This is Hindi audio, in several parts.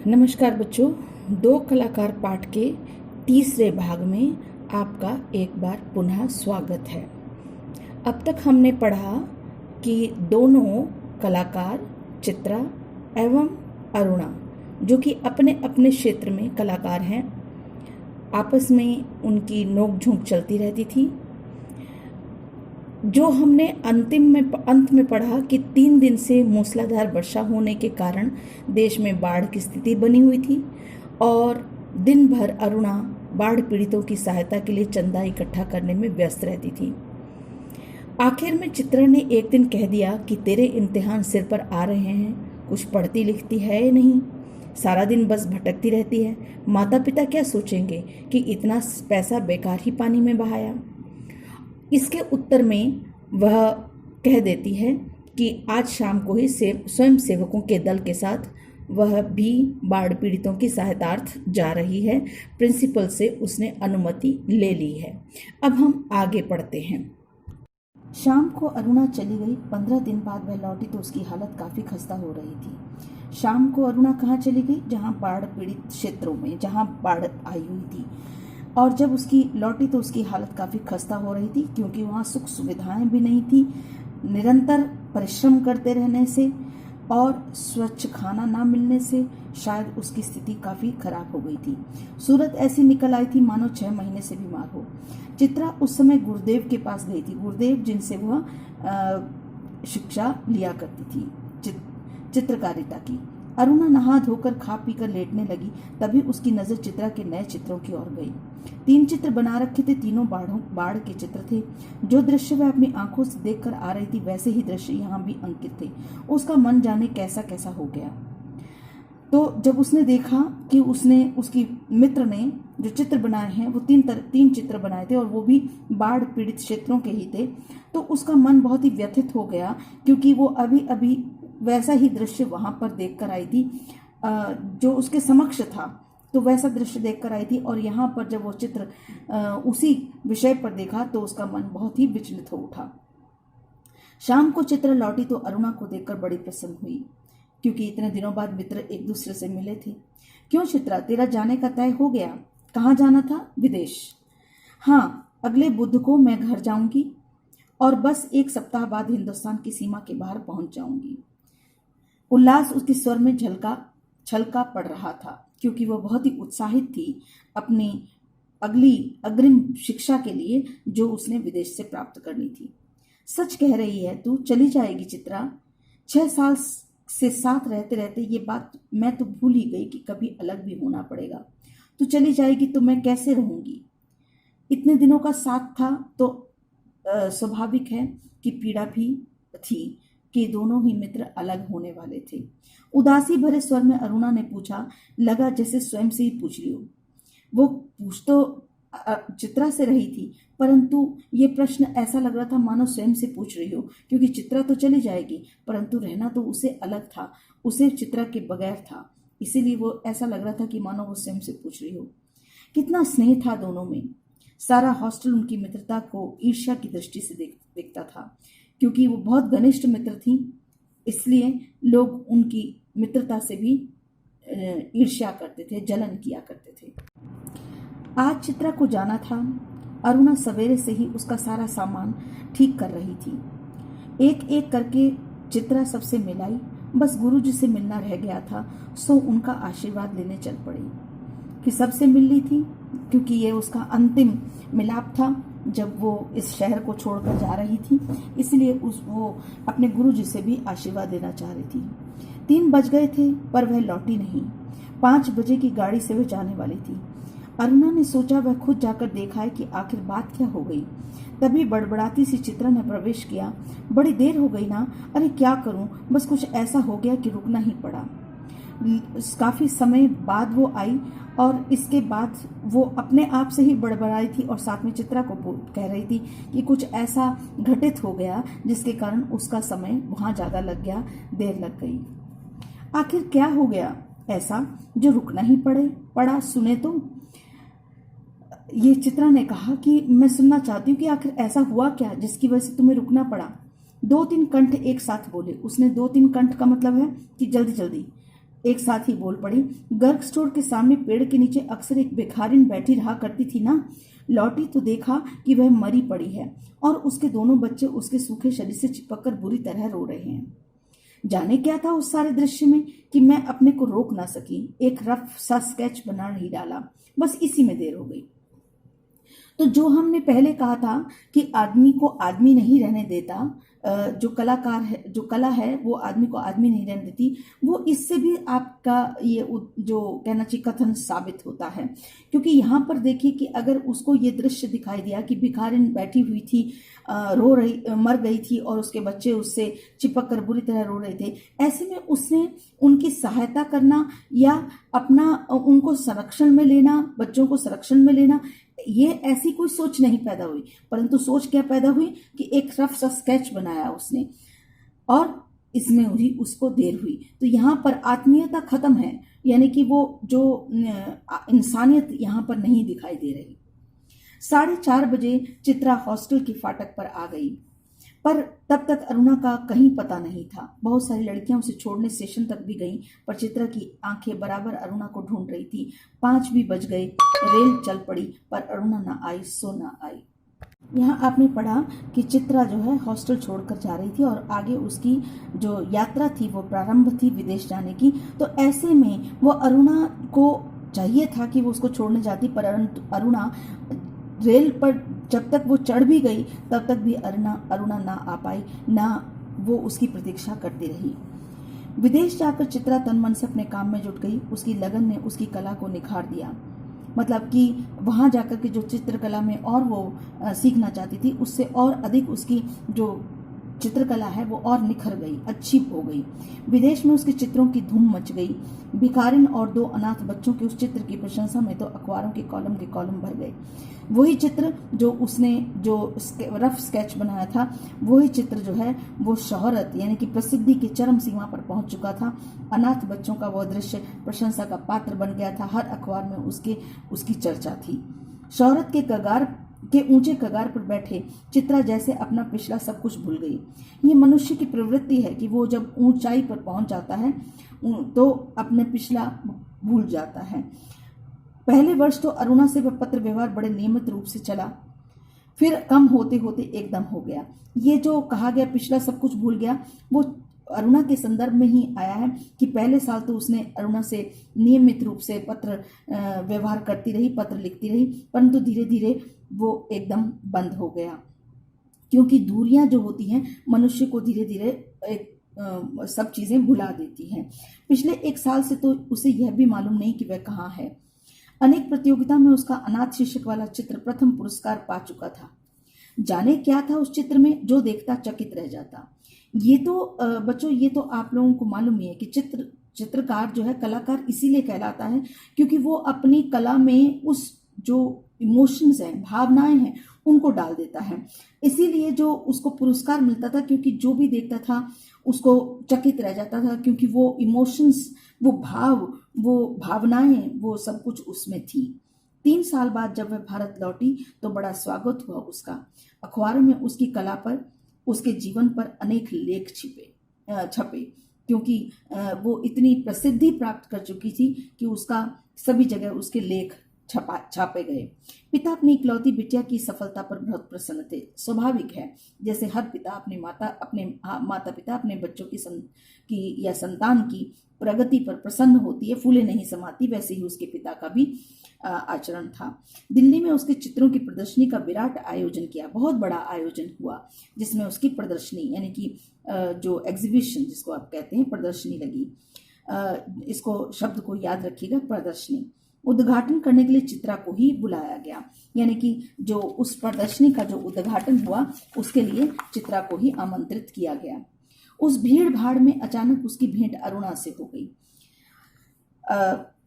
नमस्कार बच्चों। दो कलाकार पाठ के तीसरे भाग में आपका एक बार पुनः स्वागत है। अब तक हमने पढ़ा कि दोनों कलाकार चित्रा एवं अरुणा, जो कि अपने अपने क्षेत्र में कलाकार हैं, आपस में उनकी नोक-झोंक चलती रहती थी। जो हमने अंत में पढ़ा कि 3 दिन से मूसलाधार वर्षा होने के कारण देश में बाढ़ की स्थिति बनी हुई थी और दिन भर अरुणा बाढ़ पीड़ितों की सहायता के लिए चंदा इकट्ठा करने में व्यस्त रहती थी। आखिर में चित्रा ने एक दिन कह दिया कि तेरे इम्तिहान सिर पर आ रहे हैं, कुछ पढ़ती लिखती है या नहीं, सारा दिन बस भटकती रहती है। माता पिता क्या सोचेंगे कि इतना पैसा बेकार ही पानी में बहाया। इसके उत्तर में वह कह देती है कि आज शाम को ही स्वयं सेवकों के दल के साथ वह भी बाढ़ पीड़ितों की सहायतार्थ जा रही है। प्रिंसिपल से उसने अनुमति ले ली है। अब हम आगे पढ़ते हैं। शाम को अरुणा चली गई। 15 दिन बाद वह लौटी तो उसकी हालत काफ़ी खस्ता हो रही थी। शाम को अरुणा कहाँ चली गई? जहाँ बाढ़ पीड़ित क्षेत्रों में, जहाँ बाढ़ आई हुई थी। और जब उसकी लौटी तो उसकी हालत काफ़ी खस्ता हो रही थी, क्योंकि वहाँ सुख सुविधाएं भी नहीं थी। निरंतर परिश्रम करते रहने से और स्वच्छ खाना ना मिलने से शायद उसकी स्थिति काफ़ी खराब हो गई थी। सूरत ऐसी निकल आई थी मानो 6 महीने से बीमार हो। चित्रा उस समय गुरुदेव के पास गई थी, गुरुदेव जिनसे वह शिक्षा लिया करती थी चित्रकारिता की। अरुणा नहा धोकर खा पीकर लेटने लगी, तभी उसकी नजर चित्रा के नए चित्रों की ओर गई। 3 चित्र बना रखे थे, तीनों बाढ़ के चित्र थे। जो दृश्य वह अपनी आंखों से देखकर आ रही थी, वैसे ही दृश्य यहाँ भी अंकित थे। उसका मन जाने कैसा कैसा हो गया। तो जब उसने देखा कि उसकी मित्र ने जो चित्र बनाए हैं वो 3 चित्र बनाए थे और वो भी बाढ़ पीड़ित क्षेत्रों के ही थे, तो उसका मन बहुत ही व्यथित हो गया, क्योंकि वो अभी अभी वैसा ही दृश्य वहां पर देखकर आई थी जो उसके समक्ष था। तो वैसा दृश्य देखकर आई थी और यहाँ पर जब वो चित्र उसी विषय पर देखा तो उसका मन बहुत ही विचलित हो उठा। शाम को चित्र लौटी तो अरुणा को देखकर बड़ी प्रसन्न हुई, क्योंकि इतने दिनों बाद मित्र एक दूसरे से मिले थे। क्यों चित्रा, तेरा जाने का तय हो गया? कहाँ जाना था? विदेश। हाँ, अगले बुध को मैं घर जाऊंगी और बस 1 सप्ताह बाद हिंदुस्तान की सीमा के बाहर पहुंच जाऊंगी। उल्लास उसके स्वर में छलका पड़ रहा था, क्योंकि वह बहुत ही उत्साहित थी अपनी अगली अग्रिम शिक्षा के लिए जो उसने विदेश से प्राप्त करनी थी। सच कह रही है, तू चली जाएगी चित्रा? 6 साल से साथ रहते रहते ये बात मैं तो भूल ही गई कि कभी अलग भी होना पड़ेगा। तू चली जाएगी तो मैं कैसे रहूंगी? इतने दिनों का साथ था तो स्वाभाविक है कि पीड़ा भी थी कि दोनों ही मित्र अलग होने वाले थे। उदासी भरे स्वर में अरुणा ने पूछा, लगा जैसे स्वयं से ही पूछ रही हो। वो पूछ तो चित्रा से रही थी, परंतु ये प्रश्न ऐसा लग रहा था मानो स्वयं से पूछ रही हो, क्योंकि चित्रा तो चली जाएगी परंतु रहना तो उसे अलग था, उसे चित्रा के बगैर था। इसीलिए वो ऐसा लग रहा था कि मानो वो स्वयं से पूछ रही हो। कितना स्नेह था दोनों में। सारा हॉस्टल उनकी मित्रता को ईर्ष्या की दृष्टि से देखता था, क्योंकि वो बहुत घनिष्ठ मित्र थी, इसलिए लोग उनकी मित्रता से भी ईर्ष्या करते थे, जलन किया करते थे। आज चित्रा को जाना था। अरुणा सवेरे से ही उसका सारा सामान ठीक कर रही थी। एक एक करके चित्रा सबसे मिलाई, बस गुरुजी से मिलना रह गया था, सो उनका आशीर्वाद लेने चल पड़ी। कि सबसे मिल ली थी, क्योंकि ये उसका अंतिम मिलाप था जब वो इस शहर को छोड़कर जा रही थी, इसलिए वो अपने गुरुजी से भी आशीर्वाद लेना चाह रही थी। 3 बज गए थे पर वह लौटी नहीं। 5 बजे की गाड़ी से वह जाने वाली थी। अरुणा ने सोचा वह खुद जाकर देखा है कि आखिर बात क्या हो गई। तभी बड़बड़ाती सी चित्रा ने प्रवेश किया, बड़ी देर हो गई ना? अरे क्या करूं, बस कुछ ऐसा हो गया कि रुकना ही पड़ा। काफी समय बाद वो आई और इसके बाद वो अपने आप से ही बड़बड़ाई थी और साथ में चित्रा को कह रही थी कि कुछ ऐसा घटित हो गया जिसके कारण उसका समय वहां ज्यादा लग गया, देर लग गई। आखिर क्या हो गया ऐसा जो रुकना ही पड़ा? सुने तो। ये चित्रा ने कहा कि मैं सुनना चाहती हूँ कि आखिर ऐसा हुआ क्या जिसकी वजह से तुम्हें रुकना पड़ा। 2-3 कंठ एक साथ बोले। उसने 2-3 कंठ का मतलब है कि जल्दी जल्दी। एक साथी बोल पड़ी, गर्ग स्टोर के सामने पेड़ के नीचे अक्सर एक भिखारिन बैठी रहा करती थी ना। लौटी तो देखा कि वह मरी पड़ी है और उसके दोनों बच्चे उसके सूखे शरीर से चिपककर बुरी तरह रो रहे हैं। जाने क्या था उस सारे दृश्य में कि मैं अपने को रोक ना सकी। एक रफ सा स्केच बना ही डाला, बस इसी में देर हो गई। तो जो हमने पहले कहा था कि आदमी को आदमी नहीं रहने देता, जो कलाकार है, जो कला है वो आदमी को आदमी नहीं रहने देती, वो इससे भी आपका ये जो कहना चाहिए कथन साबित होता है। क्योंकि यहाँ पर देखिए कि अगर उसको ये दृश्य दिखाई दिया कि भिखारिन बैठी हुई थी, रो रही, मर गई थी और उसके बच्चे उससे चिपक कर बुरी तरह रो रहे थे, ऐसे में उसने उनकी सहायता करना या अपना उनको संरक्षण में लेना, बच्चों को संरक्षण में लेना, ये ऐसी कोई सोच नहीं पैदा हुई। परंतु सोच क्या पैदा हुई कि एक रफ सा स्केच बनाया उसने और इसमें हुई उसको देर हुई। तो यहाँ पर आत्मीयता खत्म है, यानी कि वो जो इंसानियत यहाँ पर नहीं दिखाई दे रही। 4:30 बजे चित्रा हॉस्टल के फाटक पर आ गई, पर तब तक अरुणा का कहीं पता नहीं था। बहुत सारी लड़कियां उसे छोड़ने स्टेशन तक भी गईं, पर चित्रा की आंखें बराबर अरुणा को ढूंढ रही थी। 5 भी बज गए, रेल चल पड़ी, पर अरुणा ना आई सो ना आई। यहाँ आपने पढ़ा कि चित्रा जो है हॉस्टल छोड़कर जा रही थी और आगे उसकी जो यात्रा थी वो प्रारंभ थी विदेश जाने की। तो ऐसे में वो अरुणा को चाहिए था कि वो उसको छोड़ने जाती, पर अरुणा रेल पर जब तक वो चढ़ भी गई तब तक भी अरुणा ना आ पाई, ना वो उसकी प्रतीक्षा करती रही। विदेश जाकर चित्रा तन मन से अपने काम में जुट गई। उसकी लगन ने उसकी कला को निखार दिया। मतलब कि वहां जाकर के जो चित्रकला में और वो सीखना चाहती थी, उससे और अधिक उसकी जो चित्रकला है वो और निखर गई, अच्छी हो गई। विदेश में उसके चित्रों की धूम मच गई। भिखारिन और 2 अनाथ बच्चों के उस चित्र की प्रशंसा में तो अखबारों के कॉलम भर गए। वही चित्र जो उसने जो रफ स्केच बनाया था, वही चित्र जो है वो शोहरत यानी कि प्रसिद्धि की चरम सीमा पर पहुंच चुका था। अनाथ बच्चों का वह दृश्य प्रशंसा का पात्र बन गया था। हर अखबार में उसकी चर्चा थी। शोहरत के ऊंचे कगार पर बैठे चित्रा जैसे अपना पिछला सब कुछ भूल गई। ये मनुष्य की प्रवृत्ति है कि वो जब ऊंचाई पर पहुंच जाता है तो अपने पिछला भूल जाता है। पहले वर्ष तो अरुणा से वह पत्र व्यवहार बड़े नियमित रूप से चला, फिर कम होते होते एकदम हो गया। ये जो कहा गया पिछला सब कुछ भूल गया, वो अरुणा के संदर्भ में ही आया है कि पहले साल तो उसने अरुणा से नियमित रूप से पत्र व्यवहार करती रही, पत्र लिखती रही, परंतु धीरे धीरे वो एकदम बंद हो गया। क्योंकि दूरियां जो होती हैं मनुष्य को धीरे धीरे सब चीजें भुला देती हैं। पिछले 1 साल से तो उसे यह भी मालूम नहीं कि वह कहाँ है। अनेक प्रतियोगिता में उसका अनाथ शीर्षक वाला चित्र प्रथम पुरस्कार पा चुका था। जाने क्या था उस चित्र में, जो देखता चकित रह जाता। ये तो बच्चों, ये तो आप लोगों को मालूम ही है कि चित्रकार जो है कलाकार इसीलिए कहलाता है क्योंकि वो अपनी कला में उस जो इमोशंस हैं, भावनाएं हैं, उनको डाल देता है। इसीलिए जो उसको पुरस्कार मिलता था, क्योंकि जो भी देखता था उसको चकित रह जाता था, क्योंकि वो इमोशंस, वो भावनाएं, वो सब कुछ उसमें थी। 3 साल बाद जब वह भारत लौटी तो बड़ा स्वागत हुआ उसका। अखबारों में उसकी कला पर, उसके जीवन पर अनेक लेख छपे, क्योंकि वो इतनी प्रसिद्धि प्राप्त कर चुकी थी कि उसका सभी जगह उसके लेख छापे गए। पिता अपनी इकलौती बिटिया की सफलता पर बहुत प्रसन्न थे। स्वाभाविक है, जैसे हर पिता अपने माता पिता अपने बच्चों की या संतान की प्रगति पर प्रसन्न होती है, फूले नहीं समाती, वैसे ही उसके पिता का भी आचरण था। दिल्ली में उसके चित्रों की प्रदर्शनी का विराट आयोजन किया, बहुत बड़ा आयोजन हुआ, जिसमें उसकी प्रदर्शनी यानी कि जो एग्जीबिशन जिसको आप कहते हैं, प्रदर्शनी लगी। इसको शब्द को याद रखिएगा, प्रदर्शनी। उद्घाटन करने के लिए चित्रा को ही बुलाया गया, यानी कि जो उस प्रदर्शनी का जो उद्घाटन हुआ उसके लिए चित्रा को ही आमंत्रित किया गया। उस भीड़ भाड़ में अचानक उसकी भेंट अरुणा से हो गई।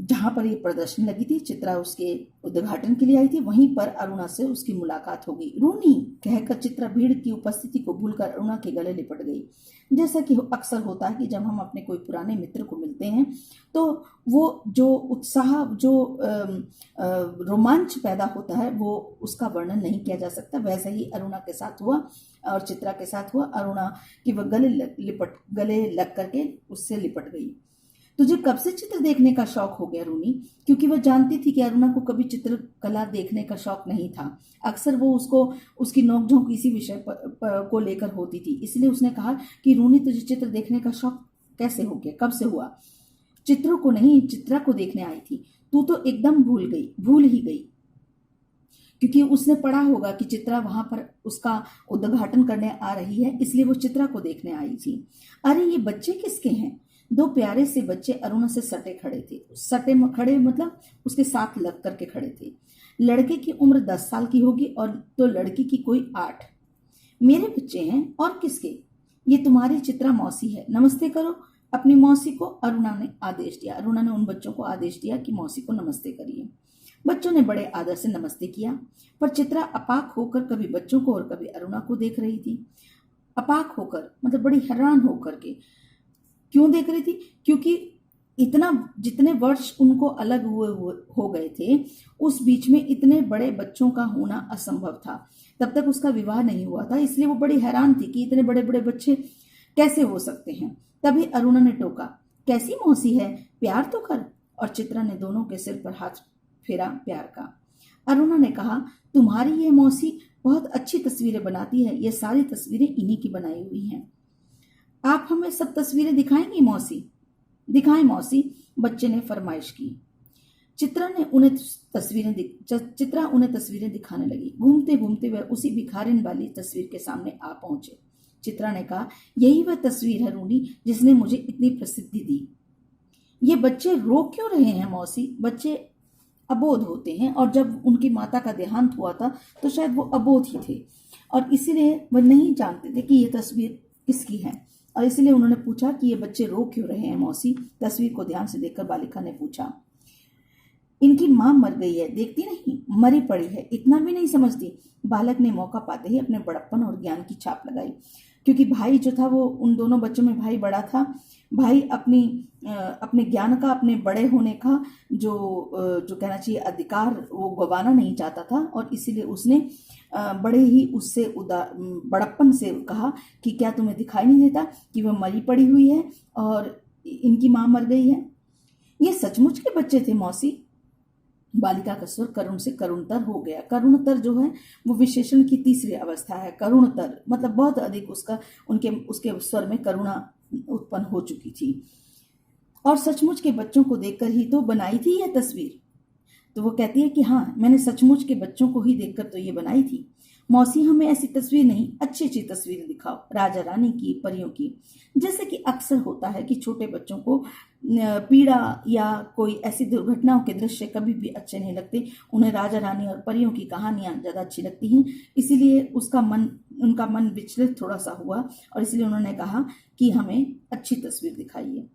जहां पर ये प्रदर्शनी लगी थी, चित्रा उसके उद्घाटन के लिए आई थी, वहीं पर अरुणा से उसकी मुलाकात हो गई। रूनी कहकर चित्रा भीड़ की उपस्थिति को भूलकर अरुणा के गले लिपट गई। जैसा कि अक्सर होता है कि जब हम अपने कोई पुराने मित्र को मिलते हैं तो वो जो उत्साह, जो रोमांच पैदा होता है, वो उसका वर्णन नहीं किया जा सकता। वैसे ही अरुणा के साथ हुआ और चित्रा के साथ हुआ। अरुणा की वह गले लग करके उससे लिपट गई। तुझे कब से चित्र देखने का शौक हो गया रूनी? क्योंकि वह जानती थी कि अरुणा को कभी चित्रकला देखने का शौक नहीं था। अक्सर वो उसको उसकी नोकझोंक इसी विषय को लेकर होती थी। इसलिए उसने कहा कि रूनी, तुझे चित्र देखने का शौक कैसे हो गया, कब से हुआ? चित्रों को नहीं, चित्रा को देखने आई थी। तू तो एकदम भूल ही गई। क्योंकि उसने पढ़ा होगा कि चित्रा वहां पर उसका उद्घाटन करने आ रही है, इसलिए वो चित्रा को देखने आई थी। अरे ये बच्चे किसके हैं? दो प्यारे से बच्चे अरुणा से सटे खड़े थे। सटे खड़े मतलब उसके साथ लग करके खड़े थे। लड़के की उम्र 10 साल की होगी और तो लड़की की कोई 8। मेरे बच्चे हैं और किसके? ये तुम्हारी चित्रा मौसी है, नमस्ते करो अपनी मौसी को, अरुणा ने आदेश दिया। अरुणा ने उन बच्चों को आदेश दिया कि मौसी को नमस्ते करिए। बच्चों ने बड़े आदर से नमस्ते किया, पर चित्रा अपाक होकर कभी बच्चों को और कभी अरुणा को देख रही थी। अपाक होकर मतलब बड़ी हैरान होकर के। क्यों देख रही थी? क्योंकि इतना जितने वर्ष उनको अलग हुए हो गए थे, उस बीच में इतने बड़े बच्चों का होना असंभव था। तब तक उसका विवाह नहीं हुआ था, इसलिए वो बड़ी हैरान थी कि इतने बड़े बड़े बच्चे कैसे हो सकते हैं। तभी अरुणा ने टोका, कैसी मौसी है, प्यार तो कर। और चित्रा ने दोनों के सिर पर हाथ फेरा प्यार का। अरुणा ने कहा, तुम्हारी ये मौसी बहुत अच्छी तस्वीरें बनाती है, ये सारी तस्वीरें इन्हीं की बनाई हुई हैं। आप हमें सब तस्वीरें दिखाएंगी मौसी? दिखाएं मौसी, बच्चे ने फरमाइश की। चित्रा उन्हें तस्वीरें दिखाने लगी। घूमते घूमते वह उसी भिखारिन वाली तस्वीर के सामने आ पहुंचे। चित्रा ने कहा, यही वह तस्वीर है रूनी जिसने मुझे इतनी प्रसिद्धि दी। ये बच्चे रो क्यों रहे हैं मौसी? बच्चे अबोध होते हैं और जब उनकी माता का देहांत हुआ था तो शायद वो अबोध ही थे और इसीलिए वह नहीं जानते थे कि ये तस्वीर किसकी है, और इसलिए उन्होंने पूछा कि ये बच्चे रो क्यों रहे हैं मौसी? तस्वीर को ध्यान से देखकर बालिका ने पूछा। इनकी मां मर गई है, देखती नहीं, मरी पड़ी है, इतना भी नहीं समझती? बालक ने मौका पाते ही अपने बड़प्पन और ज्ञान की छाप लगाई। क्योंकि भाई जो था वो उन दोनों बच्चों में भाई बड़ा था। भाई अपने ज्ञान का, अपने बड़े होने का जो कहना चाहिए अधिकार, वो गंवाना नहीं चाहता था और इसीलिए उसने बड़े ही उससे बड़प्पन से कहा कि क्या तुम्हें दिखाई नहीं देता कि वह मरी पड़ी हुई है और इनकी मां मर गई है? ये सचमुच के बच्चे थे मौसी। बालिका का स्वर करुण से करुणतर हो गया। करुणतर जो है वो विशेषण की तीसरी अवस्था है। करुणतर मतलब बहुत अधिक उसके स्वर में करुणा उत्पन्न हो चुकी थी। और सचमुच के बच्चों को देखकर ही तो बनाई थी यह तस्वीर। तो वो कहती है कि हाँ, मैंने सचमुच के बच्चों को ही देखकर तो ये बनाई थी। मौसी, हमें ऐसी तस्वीर नहीं, अच्छी अच्छी तस्वीरें दिखाओ, राजा रानी की, परियों की। जैसे कि अक्सर होता है कि छोटे बच्चों को पीड़ा या कोई ऐसी दुर्घटनाओं के दृश्य कभी भी अच्छे नहीं लगते। उन्हें राजा रानी और परियों की कहानियां ज्यादा अच्छी लगती हैं। इसीलिए उनका मन विचलित थोड़ा सा हुआ और इसलिए उन्होंने कहा कि हमें अच्छी तस्वीर दिखाइए।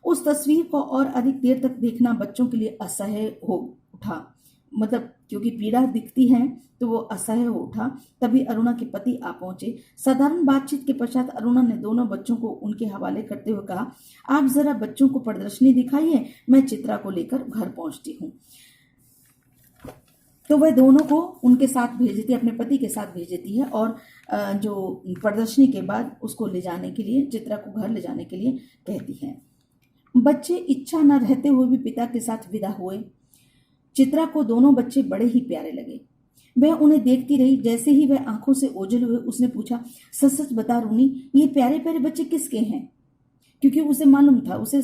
उस तस्वीर को और अधिक देर तक देखना बच्चों के लिए असह्य हो उठा। मतलब क्योंकि पीड़ा दिखती है तो वो असह्य हो उठा। तभी अरुणा के पति आ पहुंचे। साधारण बातचीत के पश्चात अरुणा ने दोनों बच्चों को उनके हवाले करते हुए कहा, आप जरा बच्चों को प्रदर्शनी दिखाइए, मैं चित्रा को लेकर घर पहुंचती हूँ। तो वह दोनों को उनके साथ भेज देती है, अपने पति के साथ भेज देती है और जो प्रदर्शनी के बाद उसको ले जाने के लिए, चित्रा को घर ले जाने के लिए कहती है। बच्चे इच्छा न रहते हुए भी पिता के साथ विदा हुए। चित्रा को दोनों बच्चे बड़े ही प्यारे लगे। वह उन्हें देखती रही। जैसे ही वह आंखों से ओझल हुए, उसने पूछा, सच सच बता रूनी, ये प्यारे प्यारे बच्चे किसके हैं? क्योंकि उसे मालूम था, उसे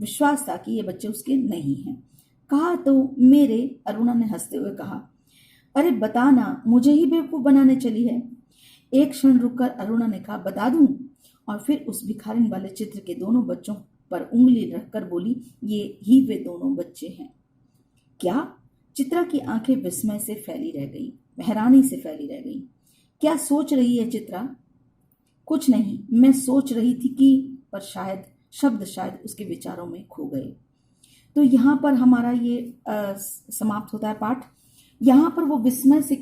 विश्वास था कि ये बच्चे उसके नहीं हैं। कहा तो मेरे, अरुणा ने हंसते हुए कहा। अरे बताना, मुझे ही बेवकूफ बनाने चली है। एक क्षण रुककर अरुणा ने कहा, बता दूं? और फिर उस भिखारिन वाले चित्र के दोनों बच्चों पर उंगली रखकर बोली, ये ही वे दोनों बच्चे हैं। क्या? चित्रा की आंखें विस्मय से फैली रह गई, हैरानी से फैली रह गई। क्या सोच रही है चित्रा? कुछ नहीं, मैं सोच रही थी कि, पर शायद उसके विचारों में खो गए। तो यहाँ पर हमारा ये समाप्त होता है पाठ। यहाँ पर वो विस्मय से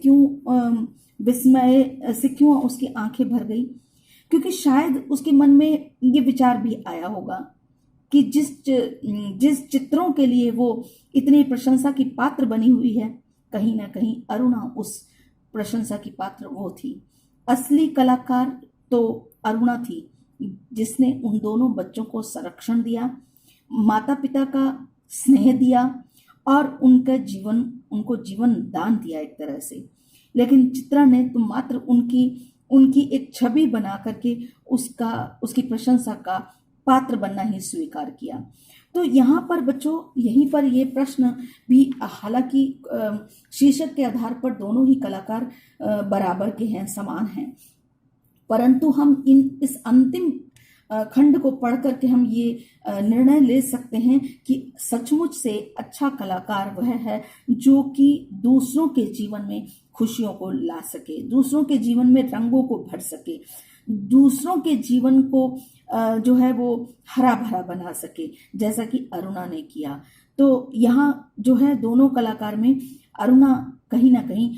क्यों उसकी आंखें भर गई? क्योंकि शायद उसके मन में ये विचार भी आया होगा कि जिस चित्रों के लिए वो इतनी प्रशंसा की पात्र बनी हुई है, कहीं ना कहीं अरुणा उस प्रशंसा की पात्र वो थी। असली कलाकार तो अरुणा थी, जिसने उन दोनों बच्चों को संरक्षण दिया, माता पिता का स्नेह दिया और उनको जीवन दान दिया एक तरह से। लेकिन चित्रा ने तो मात्र उनकी एक छवि बना करके उसकी प्रशंसा का पात्र बनना ही स्वीकार किया। तो यहाँ पर बच्चों यहीं पर ये प्रश्न भी, हालांकि शीर्षक के आधार पर दोनों ही कलाकार बराबर के हैं, समान हैं, परंतु हम इस अंतिम खंड को पढ़ करके हम ये निर्णय ले सकते हैं कि सचमुच से अच्छा कलाकार वह है जो कि दूसरों के जीवन में खुशियों को ला सके, दूसरों के जीवन में रंगों को भर सके, दूसरों के जीवन को जो है वो हरा भरा बना सके, जैसा कि अरुणा ने किया। तो यहाँ जो है दोनों कलाकार में अरुणा कहीं ना कहीं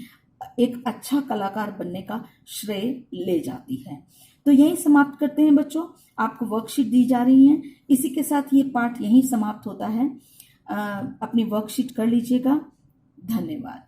एक अच्छा कलाकार बनने का श्रेय ले जाती है। तो यही समाप्त करते हैं बच्चों, आपको वर्कशीट दी जा रही है। इसी के साथ ये पाठ यहीं समाप्त होता है। अपनी वर्कशीट कर लीजिएगा। धन्यवाद।